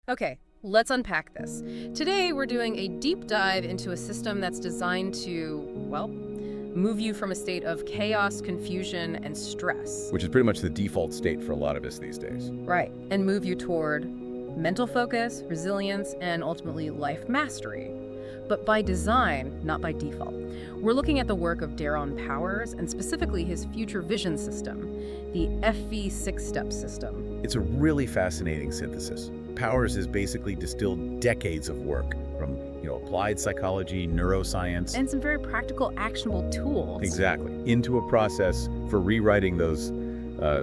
Okay, let's unpack this. Today, we're doing a deep dive into a system that's designed to, well, move you from a state of chaos, confusion, and stress. Which is pretty much the default state for a lot of us these days. Right, and move you toward mental focus, resilience, and ultimately life mastery. But by design, not by default. We're looking at the work of Daron Powers and specifically his future vision system, the FV six-step system. It's a really fascinating synthesis. Powers has basically distilled decades of work from, applied psychology, neuroscience, And some very practical, actionable tools. exactly, into a process for rewriting those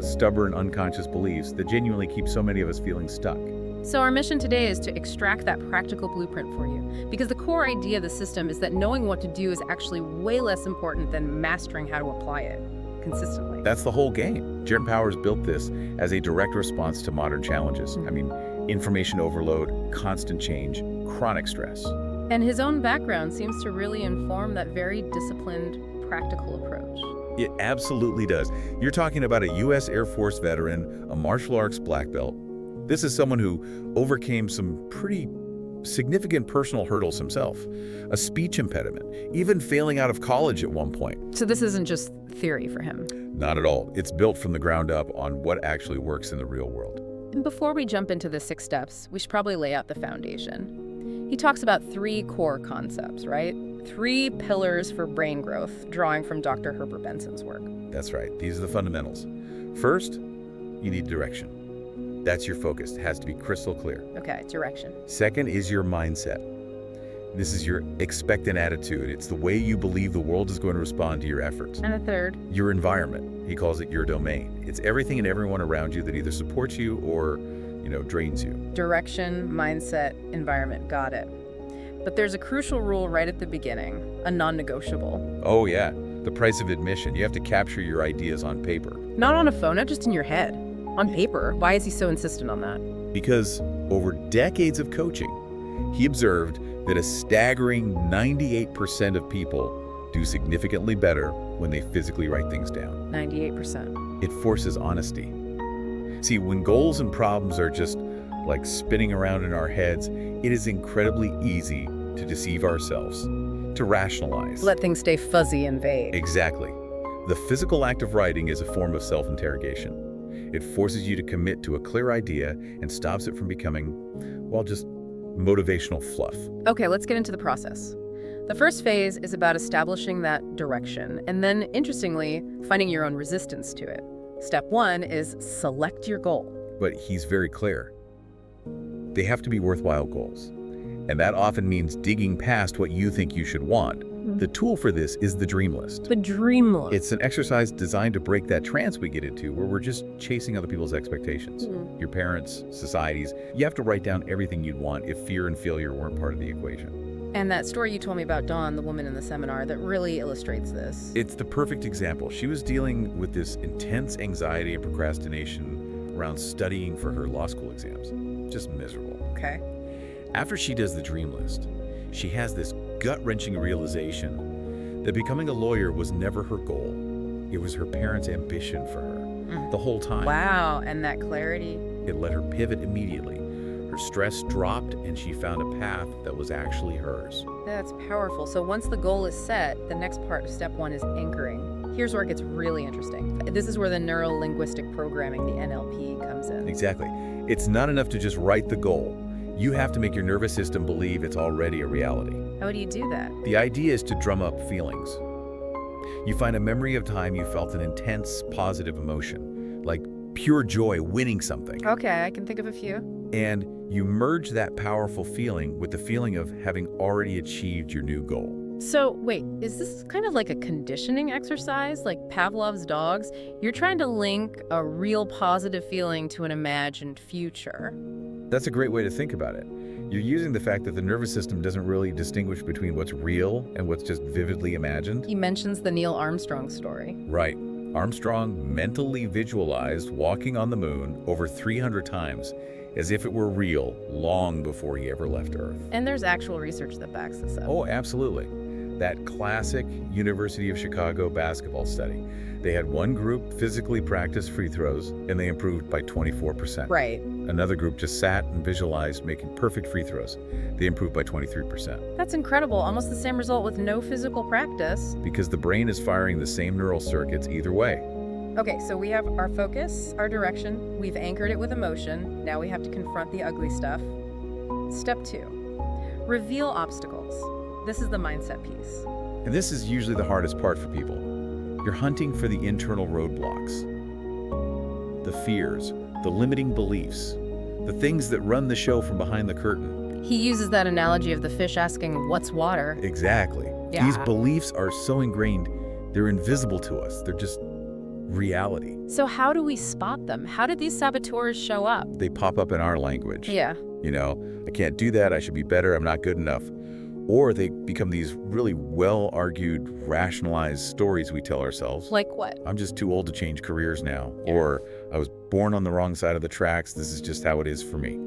stubborn, unconscious beliefs that genuinely keep so many of us feeling stuck. So our mission today is to extract that practical blueprint for you, because the core idea of the system is that knowing what to do is actually way less important than mastering how to apply it consistently. That's the whole game. Daron Powers built this as a direct response to modern challenges. I mean, information overload, constant change, chronic stress. And his own background seems to really inform that very disciplined, practical approach. It absolutely does. You're talking about a U.S. Air Force veteran, a martial arts black belt. This is someone who overcame some pretty significant personal hurdles himself, a speech impediment, even failing out of college at one point. So this isn't just theory for him. Not at all. It's built from the ground up on what actually works in the real world. And before we jump into the 6 steps, we should probably lay out the foundation. He talks about 3 core concepts, right? 3 pillars for brain growth, drawing from Dr. Herbert Benson's work. That's right. These are the fundamentals. First, you need direction. That's your focus. It has to be crystal clear. Okay, direction. Second is your mindset. This is your expectant attitude. It's the way you believe the world is going to respond to your efforts. And the third? Your environment. He calls it your domain. It's everything and everyone around you that either supports you or, drains you. Direction, mindset, environment. Got it. But there's a crucial rule right at the beginning, a non-negotiable. Oh, yeah. The price of admission. You have to capture your ideas on paper. Not on a phone, not just in your head. On paper. Why is he so insistent on that? Because over decades of coaching, he observed that a staggering 98% of people do significantly better when they physically write things down. 98%. It forces honesty. See, when goals and problems are just like spinning around in our heads, it is incredibly easy to deceive ourselves, to rationalize. Let things stay fuzzy and vague. Exactly. The physical act of writing is a form of self-interrogation. It forces you to commit to a clear idea and stops it from becoming, well, just motivational fluff. Okay, let's get into the process. The first phase is about establishing that direction, and then, interestingly, finding your own resistance to it. Step 1 is select your goal. But he's very clear. They have to be worthwhile goals. And that often means digging past what you think you should want. The tool for this is the dream list. The dream list. It's an exercise designed to break that trance we get into where we're just chasing other people's expectations. Your parents, societies. You have to write down everything you'd want if fear and failure weren't part of the equation. And that story you told me about Dawn, the woman in the seminar, that really illustrates this. It's the perfect example. She was dealing with this intense anxiety and procrastination around studying for her law school exams. Just miserable. Okay. After she does the dream list, she has this gut-wrenching realization that becoming a lawyer was never her goal. It was her parents' ambition for her the whole time. Wow, and that clarity? It let her pivot immediately. Her stress dropped and she found a path that was actually hers. That's powerful. So once the goal is set, the next part of step 1 is anchoring. Here's where it gets really interesting. This is where the neuro-linguistic programming, the NLP, comes in. Exactly. It's not enough to just write the goal. You have to make your nervous system believe it's already a reality. How do you do that? The idea is to drum up feelings. You find a memory of time you felt an intense, positive emotion, like pure joy winning something. Okay, I can think of a few. And you merge that powerful feeling with the feeling of having already achieved your new goal. So, wait, is this kind of like a conditioning exercise, like Pavlov's dogs? You're trying to link a real positive feeling to an imagined future. That's a great way to think about it. You're using the fact that the nervous system doesn't really distinguish between what's real and what's just vividly imagined. He mentions the Neil Armstrong story. Right. Armstrong mentally visualized walking on the moon over 300 times as if it were real long before he ever left Earth. And there's actual research that backs this up. Oh, absolutely. That classic University of Chicago basketball study. They had one group physically practice free throws, and they improved by 24%. Right. Another group just sat and visualized making perfect free throws. They improved by 23%. That's incredible. Almost the same result with no physical practice. Because the brain is firing the same neural circuits either way. Okay, so we have our focus, our direction. We've anchored it with emotion. Now we have to confront the ugly stuff. Step 2, reveal obstacles. This is the mindset piece. And this is usually the hardest part for people. You're hunting for the internal roadblocks, the fears, the limiting beliefs, the things that run the show from behind the curtain. He uses that analogy of the fish asking, "What's water?" Exactly. Yeah. These beliefs are so ingrained, they're invisible to us. They're just reality. So how do we spot them? How did these saboteurs show up? They pop up in our language. Yeah. You know, I can't do that, I should be better, I'm not good enough. Or they become these really well-argued, rationalized stories we tell ourselves. Like what? I'm just too old to change careers now. Yeah. Or I was born on the wrong side of the tracks, this is just how it is for me.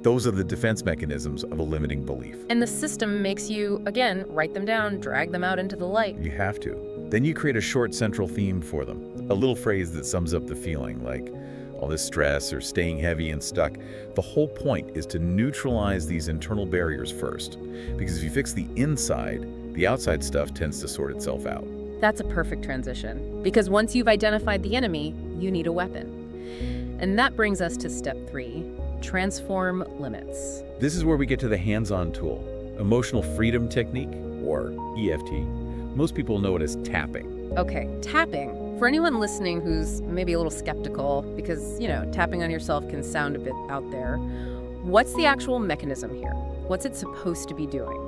Those are the defense mechanisms of a limiting belief. And the system makes you, again, write them down, drag them out into the light. You have to. Then you create a short central theme for them. A little phrase that sums up the feeling, like all this stress or staying heavy and stuck. The whole point is to neutralize these internal barriers first. Because if you fix the inside, the outside stuff tends to sort itself out. That's a perfect transition. Because once you've identified the enemy, you need a weapon. And that brings us to step 3, transform limits. This is where we get to the hands-on tool, emotional freedom technique, or EFT. Most people know it as tapping. Okay, tapping. For anyone listening who's maybe a little skeptical, because, tapping on yourself can sound a bit out there, what's the actual mechanism here? What's it supposed to be doing?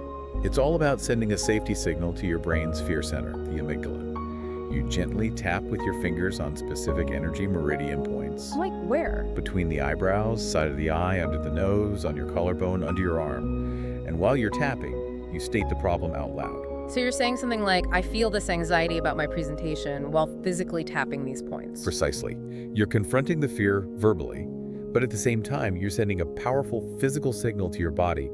It's all about sending a safety signal to your brain's fear center, the amygdala. You gently tap with your fingers on specific energy meridian points. Like where? Between the eyebrows, side of the eye, under the nose, on your collarbone, under your arm. And while you're tapping, you state the problem out loud. So you're saying something like, I feel this anxiety about my presentation, while physically tapping these points. Precisely. You're confronting the fear verbally, but at the same time, you're sending a powerful physical signal to your body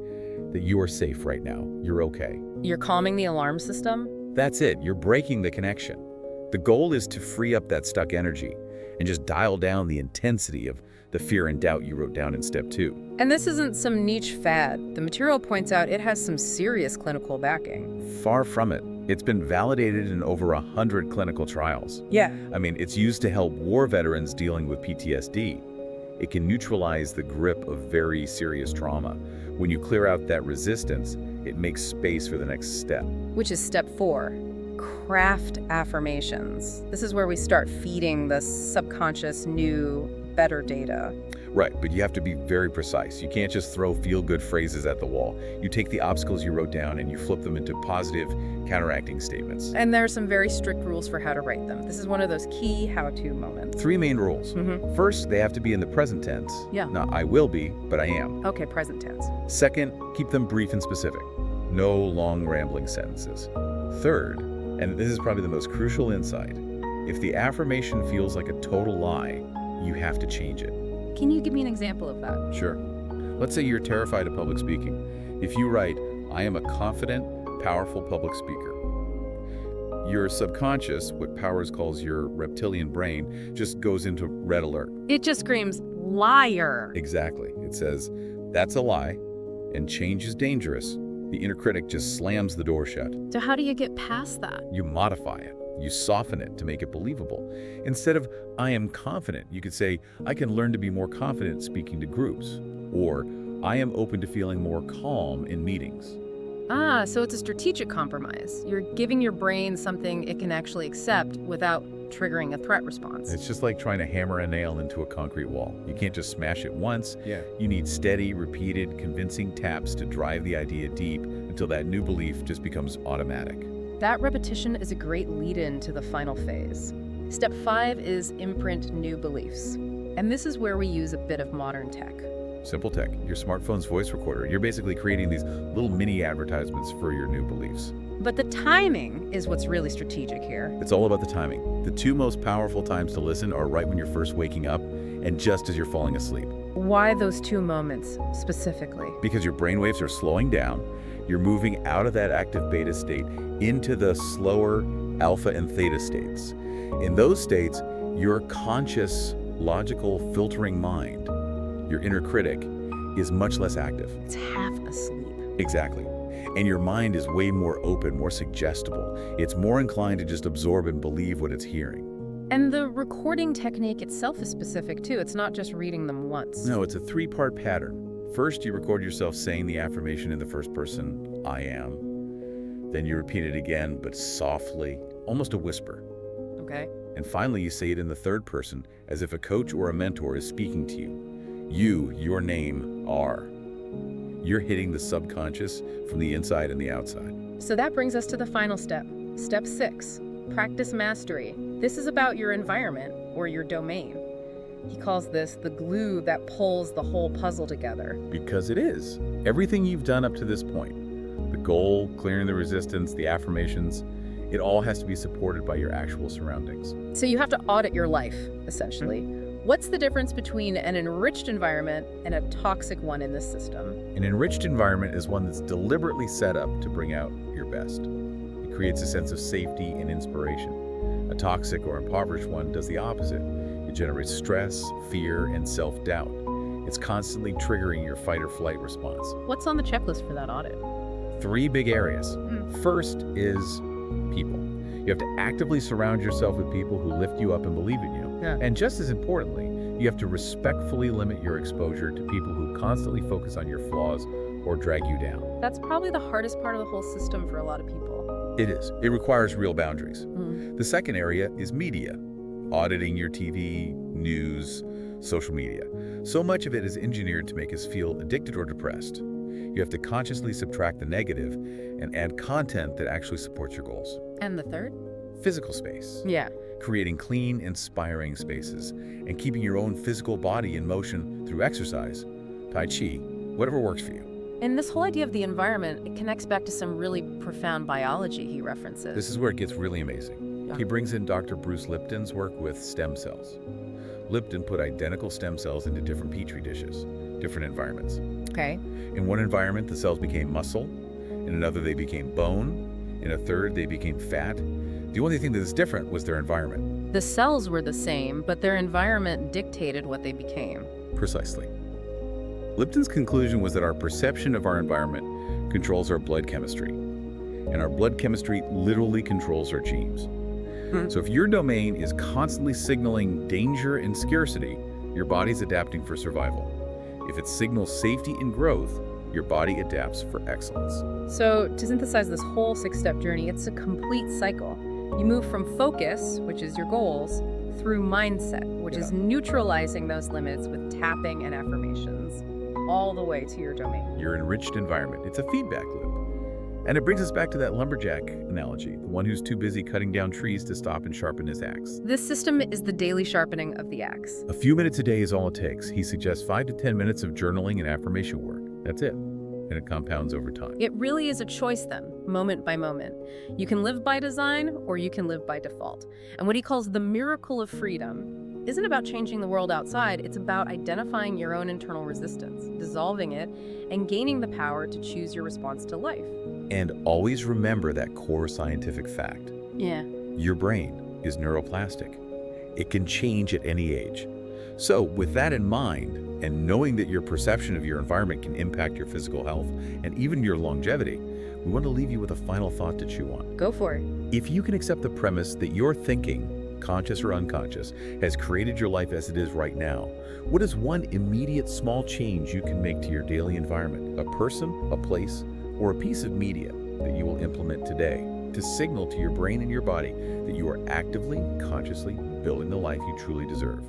that you are safe right now. You're okay. You're calming the alarm system? That's it. You're breaking the connection. The goal is to free up that stuck energy and just dial down the intensity of the fear and doubt you wrote down in step 2. And this isn't some niche fad. The material points out it has some serious clinical backing. Far from it. It's been validated in over 100 clinical trials. Yeah. I mean, it's used to help war veterans dealing with PTSD. It can neutralize the grip of very serious trauma. When you clear out that resistance, it makes space for the next step. Which is step 4, craft affirmations. This is where we start feeding the subconscious new, better data. Right, but you have to be very precise. You can't just throw feel-good phrases at the wall. You take the obstacles you wrote down and you flip them into positive, counteracting statements. And there are some very strict rules for how to write them. This is one of those key how-to moments. 3 main rules. First, they have to be in the present tense. Yeah. Not I will be, but I am. Okay, present tense. Second, keep them brief and specific. No long rambling sentences. Third, and this is probably the most crucial insight, if the affirmation feels like a total lie, you have to change it. Can you give me an example of that? Sure. Let's say you're terrified of public speaking. If you write, I am a confident, powerful public speaker, your subconscious, what Powers calls your reptilian brain, just goes into red alert. It just screams, liar. Exactly. It says, that's a lie, and change is dangerous. The inner critic just slams the door shut. So how do you get past that? You modify it. You soften it to make it believable. Instead of, I am confident, you could say, I can learn to be more confident speaking to groups. Or, I am open to feeling more calm in meetings. Ah, so it's a strategic compromise. You're giving your brain something it can actually accept without triggering a threat response. It's just like trying to hammer a nail into a concrete wall. You can't just smash it once. Yeah. You need steady, repeated, convincing taps to drive the idea deep until that new belief just becomes automatic. That repetition is a great lead-in to the final phase. Step 5 is imprint new beliefs. And this is where we use a bit of modern tech. Simple tech, your smartphone's voice recorder. You're basically creating these little mini advertisements for your new beliefs. But the timing is what's really strategic here. It's all about the timing. The 2 most powerful times to listen are right when you're first waking up and just as you're falling asleep. Why those 2 moments specifically? Because your brainwaves are slowing down, you're moving out of that active beta state into the slower alpha and theta states. In those states, your conscious, logical, filtering mind Your inner critic is much less active. It's half asleep. Exactly. And your mind is way more open, more suggestible. It's more inclined to just absorb and believe what it's hearing. And the recording technique itself is specific too. It's not just reading them once. No, it's a three-part pattern. First, you record yourself saying the affirmation in the first person, I am. Then you repeat it again, but softly, almost a whisper. Okay. And finally, you say it in the third person, as if a coach or a mentor is speaking to you. You, your name, are. You're hitting the subconscious from the inside and the outside. So that brings us to the final step. Step 6, practice mastery. This is about your environment or your domain. He calls this the glue that pulls the whole puzzle together. Because it is. Everything you've done up to this point, the goal, clearing the resistance, the affirmations, it all has to be supported by your actual surroundings. So you have to audit your life, essentially. What's the difference between an enriched environment and a toxic one in this system? An enriched environment is one that's deliberately set up to bring out your best. It creates a sense of safety and inspiration. A toxic or impoverished one does the opposite. It generates stress, fear, and self-doubt. It's constantly triggering your fight or flight response. What's on the checklist for that audit? 3 big areas. First is people. You have to actively surround yourself with people who lift you up and believe in you. Yeah. And just as importantly, you have to respectfully limit your exposure to people who constantly focus on your flaws or drag you down. That's probably the hardest part of the whole system for a lot of people. It is. It requires real boundaries. The second area is media. Auditing your TV, news, social media. So much of it is engineered to make us feel addicted or depressed. You have to consciously subtract the negative and add content that actually supports your goals. And the third? Physical space. Yeah. Creating clean, inspiring spaces and keeping your own physical body in motion through exercise, Tai Chi, whatever works for you. And this whole idea of the environment, it connects back to some really profound biology he references. This is where it gets really amazing. Yeah. He brings in Dr. Bruce Lipton's work with stem cells. Lipton put identical stem cells into different petri dishes, different environments. Okay. In one environment, the cells became muscle. In another, they became bone. In a third, they became fat. The only thing that is different was their environment. The cells were the same, but their environment dictated what they became. Precisely. Lipton's conclusion was that our perception of our environment controls our blood chemistry, and our blood chemistry literally controls our genes. So if your domain is constantly signaling danger and scarcity, your body's adapting for survival. If it signals safety and growth, your body adapts for excellence. So to synthesize this whole 6-step journey, it's a complete cycle. You move from focus, which is your goals, through mindset, which is neutralizing those limits with tapping and affirmations, all the way to your domain. Your enriched environment. It's a feedback loop. And it brings us back to that lumberjack analogy, the one who's too busy cutting down trees to stop and sharpen his axe. This system is the daily sharpening of the axe. A few minutes a day is all it takes. He suggests 5 to 10 minutes of journaling and affirmation work. That's it. And it compounds over time. It really is a choice then, moment by moment. You can live by design or you can live by default. And what he calls the miracle of freedom isn't about changing the world outside, it's about identifying your own internal resistance, dissolving it, and gaining the power to choose your response to life. And always remember that core scientific fact. Yeah. Your brain is neuroplastic. It can change at any age. So with that in mind, and knowing that your perception of your environment can impact your physical health and even your longevity, we want to leave you with a final thought to chew on. Go for it. If you can accept the premise that your thinking, conscious or unconscious, has created your life as it is right now, what is one immediate small change you can make to your daily environment? A person, a place, or a piece of media that you will implement today to signal to your brain and your body that you are actively, consciously building the life you truly deserve.